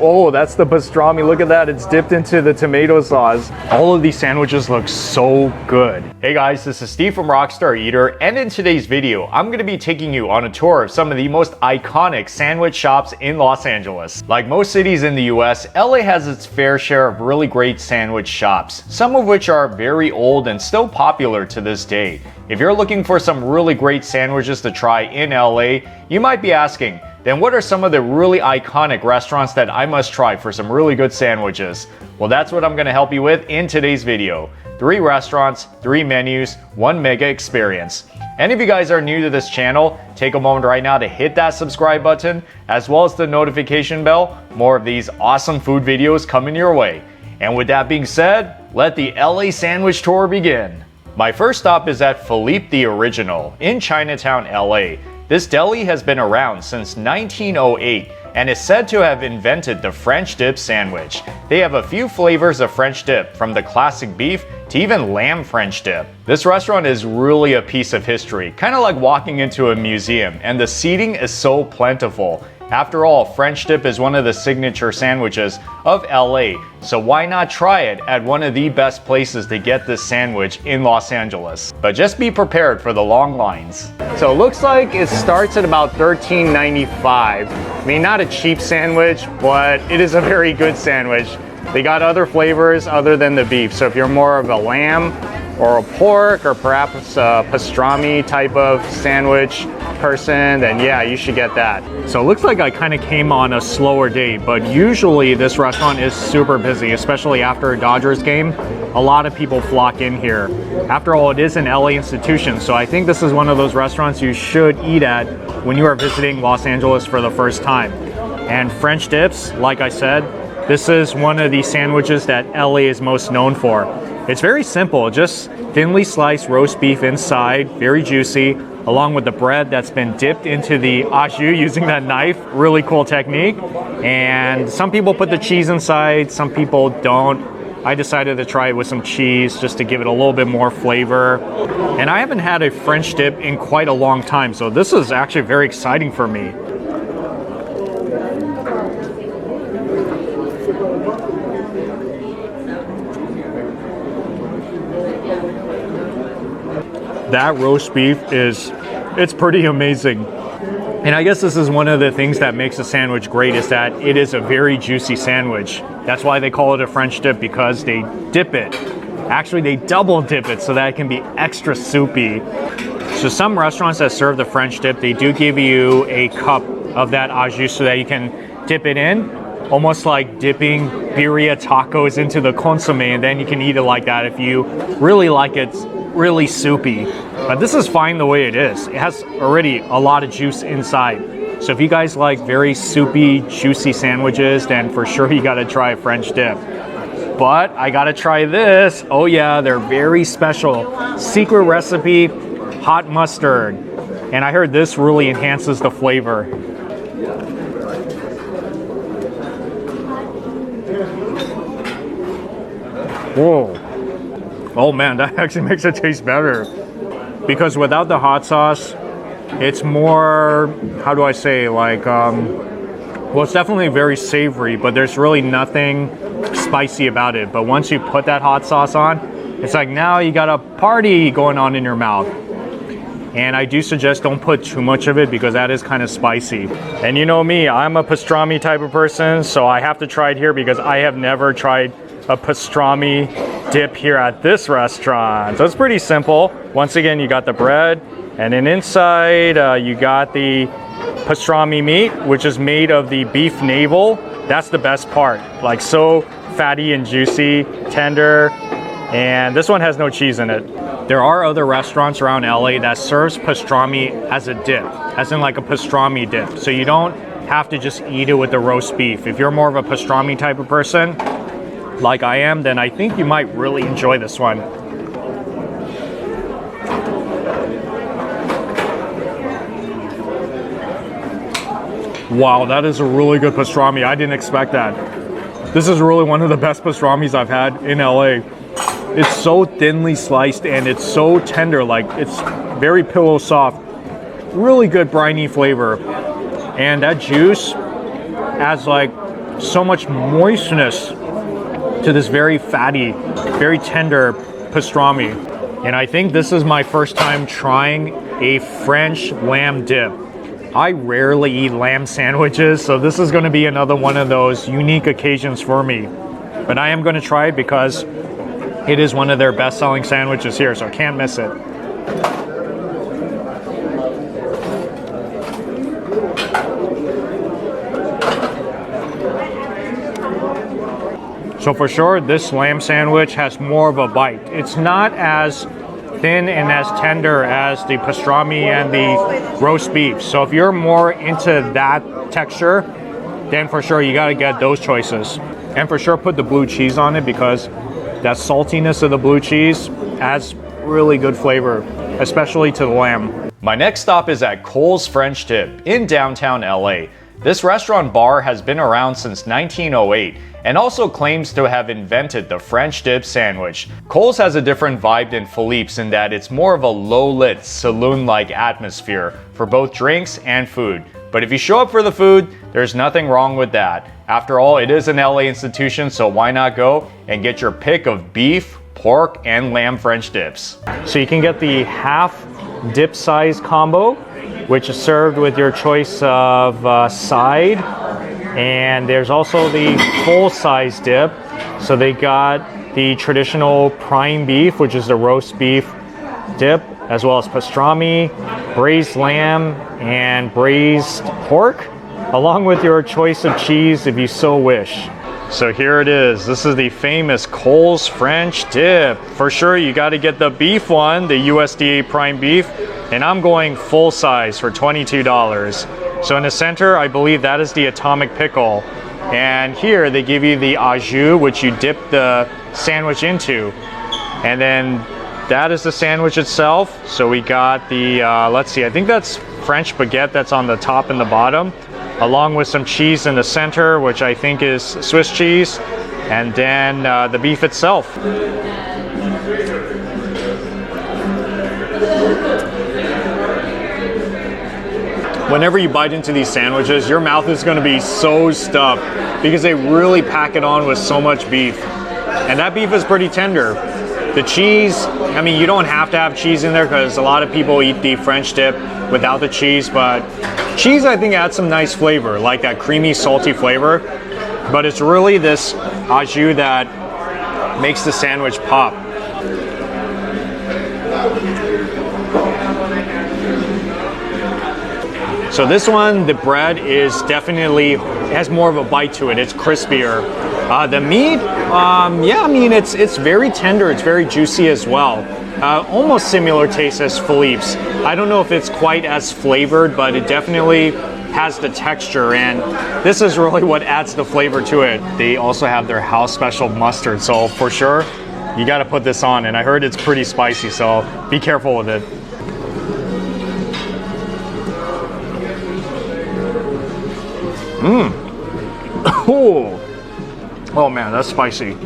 Oh, that's the pastrami. Look at that. It's dipped into the tomato sauce. All of these sandwiches look so good. Hey guys, this is Steve from Rockstar Eater, and in today's video, I'm going to be taking you on a tour of some of the most iconic sandwich shops in Los Angeles. Like most cities in the US, LA has its fair share of really great sandwich shops, some of which are very old and still popular to this day. If you're looking for some really great sandwiches to try in LA, you might be asking, then what are some of the really iconic restaurants that I must try for some really good sandwiches? Well, that's what I'm going to help you with in today's video. 3 restaurants, 3 menus, 1 mega experience. And if you guys are new to this channel, take a moment right now to hit that subscribe button, as well as the notification bell. More of these awesome food videos coming your way. And with that being said, let the LA sandwich tour begin. My first stop is at Philippe the Original in Chinatown, LA. This deli has been around since 1908 and is said to have invented the French dip sandwich. They have a few flavors of French dip, from the classic beef to even lamb French dip. This restaurant is really a piece of history, kind of like walking into a museum, and the seating is so plentiful. After all, French dip is one of the signature sandwiches of LA, so why not try it at one of the best places to get this sandwich in Los Angeles? But just be prepared for the long lines. So it looks like it starts at about $13.95. I mean, not a cheap sandwich, but it is a very good sandwich. They got other flavors other than the beef, so if you're more of a lamb or a pork or perhaps a pastrami type of sandwich person, then yeah, you should get that. So it looks like I kind of came on a slower day, but usually this restaurant is super busy, especially after a Dodgers game. A lot of people flock in here. After all, it is an LA institution, so I think this is one of those restaurants you should eat at when you are visiting Los Angeles for the first time. And French dips, like I said, this is one of the sandwiches that LA is most known for. It's very simple, just thinly sliced roast beef inside, very juicy, along with the bread that's been dipped into the au jus using that knife. Really cool technique. And some people put the cheese inside, some people don't. I decided to try it with some cheese just to give it a little bit more flavor. And I haven't had a French dip in quite a long time, so this is actually very exciting for me. That roast beef it's pretty amazing. And I guess this is one of the things that makes a sandwich great, is that it is a very juicy sandwich. That's why they call it a French dip, because they dip it. Actually, they double dip it so that it can be extra soupy. So some restaurants that serve the French dip, they do give you a cup of that au jus so that you can dip it in, almost like dipping birria tacos into the consomme, and then you can eat it like that if you really like it really soupy. But this is fine the way it is. It has already a lot of juice inside. So if you guys like very soupy, juicy sandwiches, then for sure you gotta try a French dip. But I gotta try this. Oh yeah, they're very special. Secret recipe, hot mustard. And I heard this really enhances the flavor. Whoa. Oh man, that actually makes it taste better. Because without the hot sauce, it's more, how do I say, like, well, it's definitely very savory, but there's really nothing spicy about it. But once you put that hot sauce on, it's like now you got a party going on in your mouth. And I do suggest don't put too much of it, because that is kind of spicy. And you know me, I'm a pastrami type of person, so I have to try it here because I have never tried a pastrami dip here at this restaurant. So it's pretty simple. Once again, you got the bread, and then inside you got the pastrami meat, which is made of the beef navel. That's the best part, like so fatty and juicy, tender. And this one has no cheese in it. There are other restaurants around LA that serves pastrami as a dip, as in like a pastrami dip. So you don't have to just eat it with the roast beef. If you're more of a pastrami type of person, like I am, then I think you might really enjoy this one. Wow, that is a really good pastrami. I didn't expect that. This is really one of the best pastramis I've had in LA. It's so thinly sliced and it's so tender, like it's very pillow soft. Really good briny flavor. And that juice adds like so much moistness to this very fatty, very tender pastrami. And I think this is my first time trying a French lamb dip. I rarely eat lamb sandwiches, so this is going to be another one of those unique occasions for me. But I am going to try it because it is one of their best-selling sandwiches here, so I can't miss it. So for sure, this lamb sandwich has more of a bite. It's not as thin and as tender as the pastrami and the roast beef. So if you're more into that texture, then for sure you gotta get those choices. And for sure put the blue cheese on it because that saltiness of the blue cheese adds really good flavor, especially to the lamb. My next stop is at Kohls French Dip in downtown LA. This restaurant bar has been around since 1908 and also claims to have invented the French dip sandwich. Kohls has a different vibe than Philippe's in that it's more of a low-lit, saloon-like atmosphere for both drinks and food. But if you show up for the food, there's nothing wrong with that. After all, it is an LA institution, so why not go and get your pick of beef, pork, and lamb French dips. So you can get the half dip size combo, which is served with your choice of side. And there's also the full-size dip. So they got the traditional prime beef, which is the roast beef dip, as well as pastrami, braised lamb, and braised pork, along with your choice of cheese if you so wish. So here it is. This is the famous Kohls French dip. For sure, you got to get the beef one, the USDA prime beef, and I'm going full size for $22. So in the center, I believe that is the atomic pickle. And here they give you the au jus, which you dip the sandwich into. And then that is the sandwich itself. So we got the, let's see, I think that's French baguette that's on the top and the bottom, along with some cheese in the center, which I think is Swiss cheese, and then the beef itself. Whenever you bite into these sandwiches, your mouth is going to be so stuffed because they really pack it on with so much beef. And that beef is pretty tender. The cheese, I mean, you don't have to have cheese in there because a lot of people eat the French dip without the cheese, but cheese I think adds some nice flavor, like that creamy, salty flavor. But it's really this au jus that makes the sandwich pop. So this one, the bread is definitely, has more of a bite to it. It's crispier. The meat, yeah, I mean, it's very tender. It's very juicy as well. Almost similar taste as Philippe's. I don't know if it's quite as flavored, but it definitely has the texture, and this is really what adds the flavor to it. They also have their house special mustard, so for sure, you gotta put this on. And I heard it's pretty spicy, so be careful with it. Oh man, that's spicy.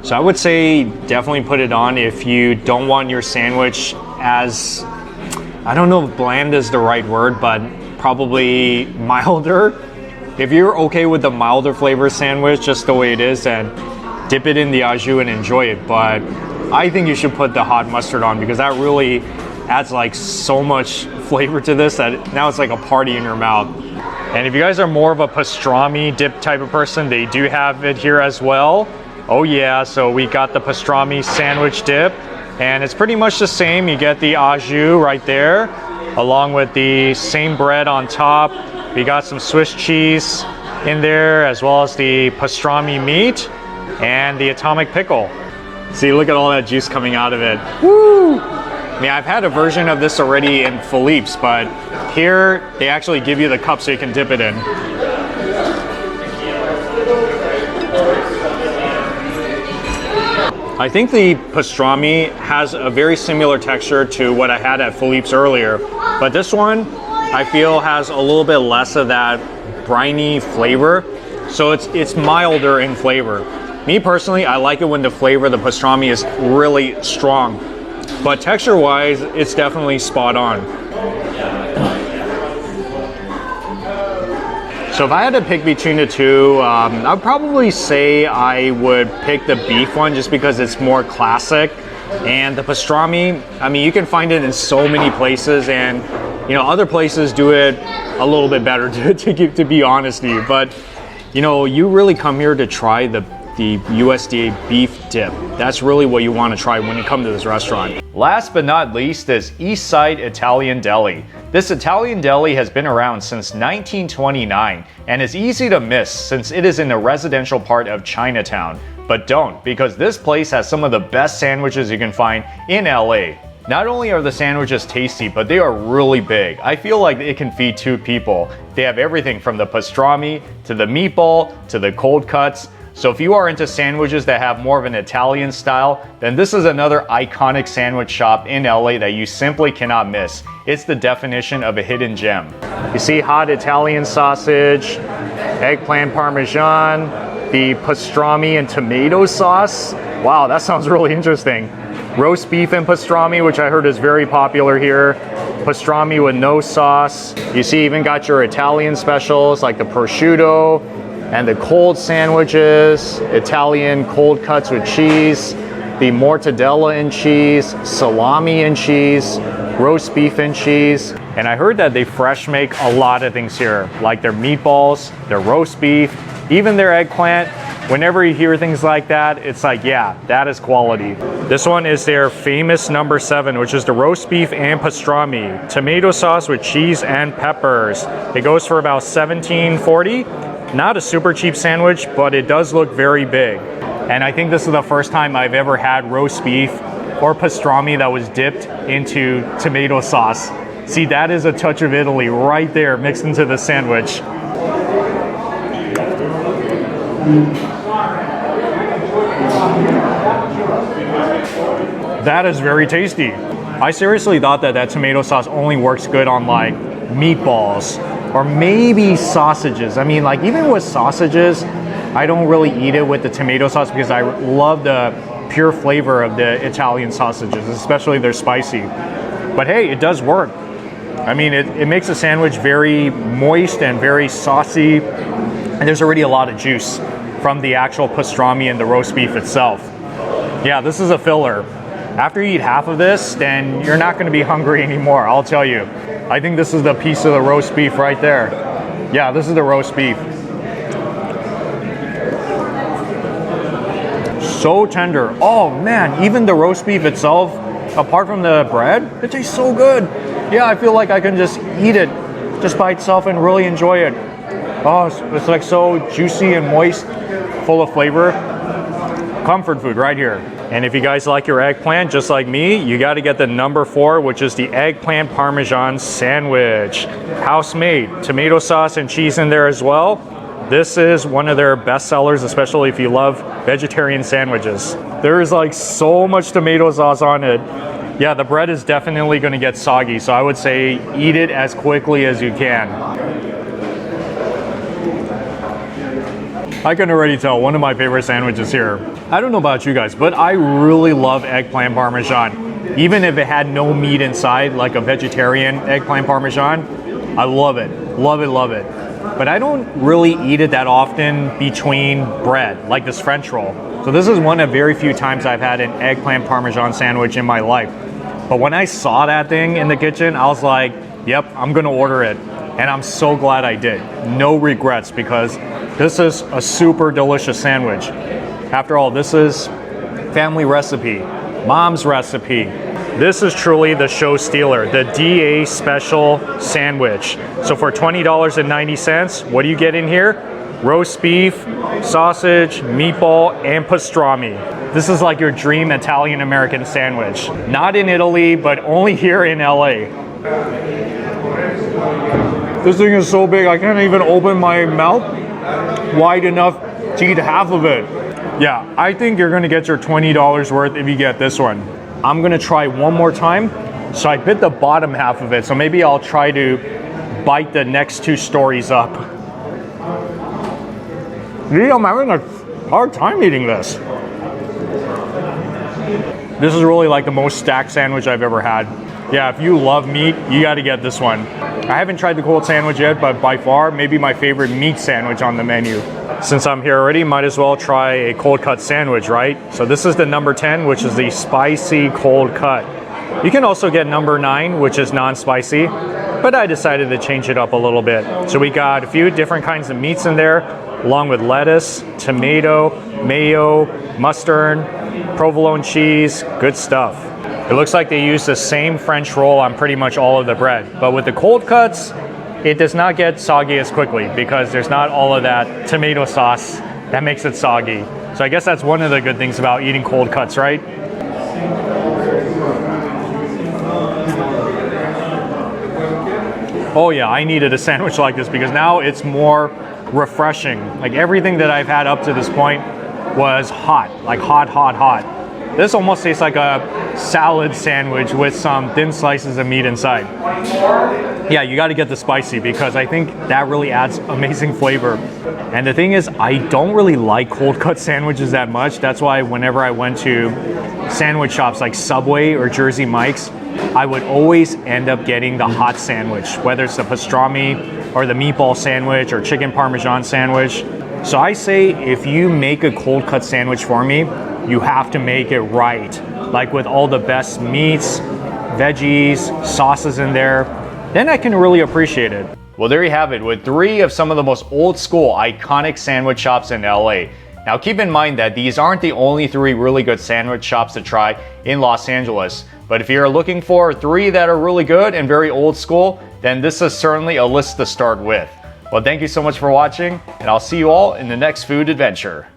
So I would say definitely put it on if you don't want your sandwich as, I don't know if bland is the right word, but probably milder. If you're okay with the milder flavor sandwich just the way it is, then dip it in the au jus and enjoy it. But I think you should put the hot mustard on because that really adds like so much flavor to this that now it's like a party in your mouth. And if you guys are more of a pastrami dip type of person, they do have it here as well. Oh yeah, so we got the pastrami sandwich dip, and it's pretty much the same. You get the au jus right there, along with the same bread on top. We got some Swiss cheese in there, as well as the pastrami meat and the atomic pickle. See, look at all that juice coming out of it. Woo! I mean, I've had a version of this already in Philippe's, but here they actually give you the cup so you can dip it in. I think the pastrami has a very similar texture to what I had at Philippe's earlier, but this one I feel has a little bit less of that briny flavor, so it's milder in flavor. Me personally, I like it when the flavor of the pastrami is really strong. But texture-wise, it's definitely spot on. So if I had to pick between the two, I'd probably say I would pick the beef one just because it's more classic. And the pastrami, I mean, you can find it in so many places, and you know, other places do it a little bit better to be honest with you. But you know, you really come here to try the USDA beef dip. That's really what you want to try when you come to this restaurant. Last but not least is East Side Italian Deli. This Italian deli has been around since 1929 and is easy to miss since it is in the residential part of Chinatown. But don't, because this place has some of the best sandwiches you can find in LA. Not only are the sandwiches tasty, but they are really big. I feel like it can feed 2 people. They have everything from the pastrami to the meatball to the cold cuts. So if you are into sandwiches that have more of an Italian style, then this is another iconic sandwich shop in LA that you simply cannot miss. It's the definition of a hidden gem. You see hot Italian sausage, eggplant parmesan, the pastrami and tomato sauce. Wow, that sounds really interesting. Roast beef and pastrami, which I heard is very popular here. Pastrami with no sauce. You see, even got your Italian specials like the prosciutto and the cold sandwiches, Italian cold cuts with cheese, the mortadella and cheese, salami and cheese, roast beef and cheese. And I heard that they fresh make a lot of things here, like their meatballs, their roast beef, even their eggplant. Whenever you hear things like that, it's like, yeah, that is quality. This one is their famous number 7, which is the roast beef and pastrami, tomato sauce with cheese and peppers. It goes for about $17.40. Not a super cheap sandwich, but it does look very big. And I think this is the first time I've ever had roast beef or pastrami that was dipped into tomato sauce. See, that is a touch of Italy right there mixed into the sandwich. That is very tasty. I seriously thought that tomato sauce only works good on like meatballs or maybe sausages. I mean, like even with sausages, I don't really eat it with the tomato sauce because I love the pure flavor of the Italian sausages, especially they're spicy. But hey, it does work. I mean, it makes the sandwich very moist and very saucy, and there's already a lot of juice from the actual pastrami and the roast beef itself. Yeah, this is a filler. After you eat half of this, then you're not going to be hungry anymore, I'll tell you. I think this is the piece of the roast beef right there. Yeah, this is the roast beef. So tender. Oh man, even the roast beef itself, apart from the bread, it tastes so good. Yeah, I feel like I can just eat it just by itself and really enjoy it. Oh, it's like so juicy and moist, full of flavor. Comfort food right here. And if you guys like your eggplant just like me, you got to get the number 4, which is the eggplant parmesan sandwich. House made, tomato sauce and cheese in there as well. This is one of their best sellers, especially if you love vegetarian sandwiches. There is like so much tomato sauce on it. Yeah, the bread is definitely going to get soggy, so I would say eat it as quickly as you can. I can already tell, one of my favorite sandwiches here. I don't know about you guys, but I really love eggplant parmesan. Even if it had no meat inside, like a vegetarian eggplant parmesan, I love it. Love it, love it. But I don't really eat it that often between bread, like this French roll. So this is one of very few times I've had an eggplant parmesan sandwich in my life. But when I saw that thing in the kitchen, I was like, yep, I'm gonna order it. And I'm so glad I did. No regrets, because this is a super delicious sandwich. After all, this is family recipe, mom's recipe. This is truly the show stealer, the DA special sandwich. So for $20.90, what do you get in here? Roast beef, sausage, meatball, and pastrami. This is like your dream Italian-American sandwich. Not in Italy, but only here in LA. This thing is so big, I can't even open my mouth wide enough to eat half of it. Yeah, I think you're gonna get your $20 worth if you get this one. I'm gonna try one more time. So I bit the bottom half of it, so maybe I'll try to bite the next 2 stories up. Yeah, I'm having a hard time eating this. This is really like the most stacked sandwich I've ever had. Yeah, if you love meat, you gotta get this one. I haven't tried the cold sandwich yet, but by far, maybe my favorite meat sandwich on the menu. Since I'm here already, might as well try a cold cut sandwich, right? So this is the number 10, which is the spicy cold cut. You can also get number 9, which is non-spicy, but I decided to change it up a little bit. So we got a few different kinds of meats in there, along with lettuce, tomato, mayo, mustard, provolone cheese, good stuff. It looks like they use the same French roll on pretty much all of the bread, but with the cold cuts, it does not get soggy as quickly because there's not all of that tomato sauce that makes it soggy. So I guess that's one of the good things about eating cold cuts, right? Oh yeah, I needed a sandwich like this because now it's more refreshing. Like everything that I've had up to this point was hot, like hot, hot, hot. This almost tastes like a salad sandwich with some thin slices of meat inside. Yeah, you got to get the spicy because I think that really adds amazing flavor. And the thing is, I don't really like cold cut sandwiches that much. That's why whenever I went to sandwich shops like Subway or Jersey Mike's, I would always end up getting the hot sandwich, whether it's the pastrami or the meatball sandwich or chicken parmesan sandwich. So I say if you make a cold cut sandwich for me, you have to make it right. Like with all the best meats, veggies, sauces in there, then I can really appreciate it. Well, there you have it with 3 of some of the most old school iconic sandwich shops in LA. Now keep in mind that these aren't the only 3 really good sandwich shops to try in Los Angeles. But if you're looking for 3 that are really good and very old school, then this is certainly a list to start with. Well, thank you so much for watching, and I'll see you all in the next food adventure.